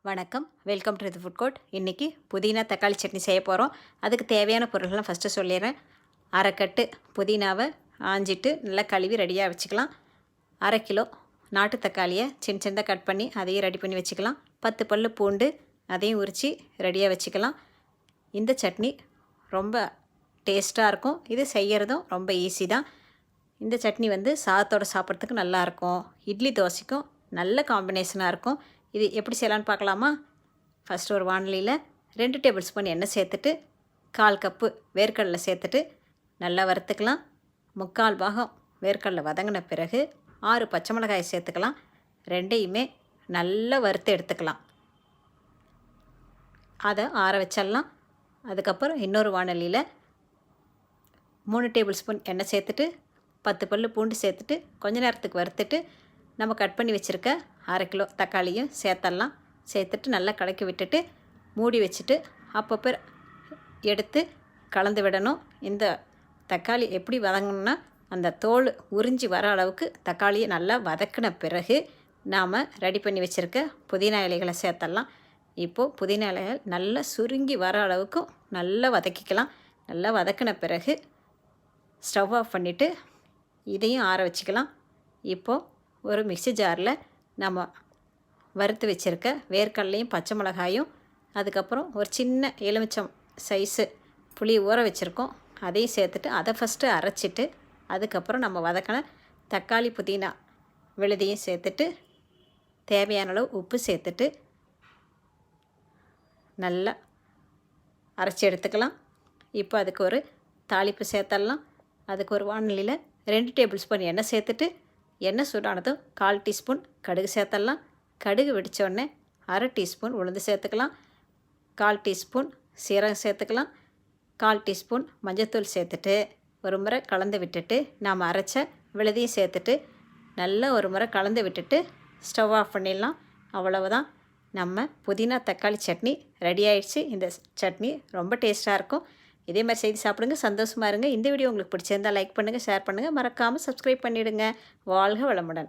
வணக்கம், welcome to the food court. இன்றைக்கி புதினா தக்காளி சட்னி செய்ய போகிறோம். அதுக்கு தேவையான பொருள்கள்லாம் ஃபஸ்ட்டு சொல்லிடுறேன். அரை கட்டு புதினாவை ஆஞ்சிட்டு நல்லா கழுவி ரெடியாக வச்சுக்கலாம். 1/2 கிலோ நாட்டு தக்காளியை சின்ன சின்னதாக கட் பண்ணி அதையும் ரெடி பண்ணி வச்சுக்கலாம். 10 பல் பூண்டு அதையும் உரித்து ரெடியாக வச்சுக்கலாம். இந்த சட்னி ரொம்ப டேஸ்ட்டாக இருக்கும். இது செய்கிறதும் ரொம்ப ஈஸி தான். இந்த சட்னி சாதத்தோடு சாப்பிட்றதுக்கு நல்லாயிருக்கும். இட்லி தோசைக்கும் நல்ல காம்பினேஷனாக இருக்கும். இது எப்படி செய்யலான்னு பார்க்கலாமா? ஃபஸ்ட்டு ஒரு வானிலையில் 2 டேபிள் ஸ்பூன் எண்ணெய் சேர்த்துட்டு 1/4 கப்பு வேர்க்கடலை சேர்த்துட்டு நல்லா வறுத்துக்கலாம். 3/4 பாகம் வேர்க்கடலை வதங்கின பிறகு 6 பச்சை மிளகாயை சேர்த்துக்கலாம். ரெண்டையுமே நல்லா வறுத்து எடுத்துக்கலாம். அதை ஆற வச்சிடலாம். அதுக்கப்புறம் இன்னொரு வானிலையில் 3 டேபிள் ஸ்பூன் எண்ணெய் சேர்த்துட்டு 10 பல் பூண்டு சேர்த்துட்டு கொஞ்ச நேரத்துக்கு வறுத்துட்டு நம்ம கட் பண்ணி வச்சுருக்க 1/2 கிலோ தக்காளியும் சேர்த்துடலாம். சேர்த்துட்டு நல்லா கலக்கி விட்டுட்டு மூடி வச்சுட்டு அப்பப்போ எடுத்து கலந்து விடணும். இந்த தக்காளி எப்படி வதங்கணுன்னா அந்த தோல் உறிஞ்சி வர அளவுக்கு தக்காளியை நல்லா வதக்கின பிறகு நாம் ரெடி பண்ணி வச்சுருக்க புதினா இலைகளை சேர்த்துடலாம். இப்போது புதினா இலைகள் நல்லா சுருங்கி வர அளவுக்கு நல்லா வதக்கிக்கலாம். நல்லா வதக்கின பிறகு ஸ்டவ் ஆஃப் பண்ணிவிட்டு இதையும் ஆற வச்சுக்கலாம். இப்போது ஒரு மிக்ஸி ஜாரில் நம்ம வறுத்து வச்சுருக்க வேர்க்கடலையும் பச்சை மிளகாயும் அதுக்கப்புறம் ஒரு சின்ன எலுமிச்சம் சைஸு புளி ஊற வச்சுருக்கோம், அதையும் சேர்த்துட்டு அதை ஃபஸ்ட்டு அரைச்சிட்டு அதுக்கப்புறம் நம்ம வதக்கின தக்காளி புதினா விழுதையும் சேர்த்துட்டு தேவையான அளவு உப்பு சேர்த்துட்டு நல்லா அரைச்சி எடுத்துக்கலாம். இப்போ அதுக்கு ஒரு தாளிப்பு சேர்த்துடலாம். அதுக்கு ஒரு வானிலையில் 2 டேபிள் ஸ்பூன் எண்ணெய் சேர்த்துட்டு எண்ணெய் சூடானதும் 1/4 டீஸ்பூன் கடுகு சேர்த்துடலாம். கடுகு வெடித்தோடனே 1/2 டீஸ்பூன் உளுந்து சேர்த்துக்கலாம். 1/4 டீஸ்பூன் சீரகம் சேர்த்துக்கலாம். 1/4 டீஸ்பூன் மஞ்சள்தூள் சேர்த்துட்டு ஒரு முறை கலந்து விட்டுட்டு நாம் அரைச்ச விழுதையும் சேர்த்துட்டு நல்லா ஒரு முறை கலந்து விட்டுட்டு ஸ்டவ் ஆஃப் பண்ணிடலாம். அவ்வளவுதான், நம்ம புதினா தக்காளி சட்னி ரெடி ஆயிடுச்சு. இந்த சட்னி ரொம்ப டேஸ்ட்டாக இருக்கும். இதே மாதிரி செய்து சாப்பிடுங்க, சந்தோஷமாக இருங்க. இந்த வீடியோ உங்களுக்கு பிடிச்சிருந்தால் லைக் பண்ணுங்கள், ஷேர் பண்ணுங்கள், மறக்காமல் சப்ஸ்கிரைப் பண்ணிவிடுங்க. வாழ்க வளமுடன்.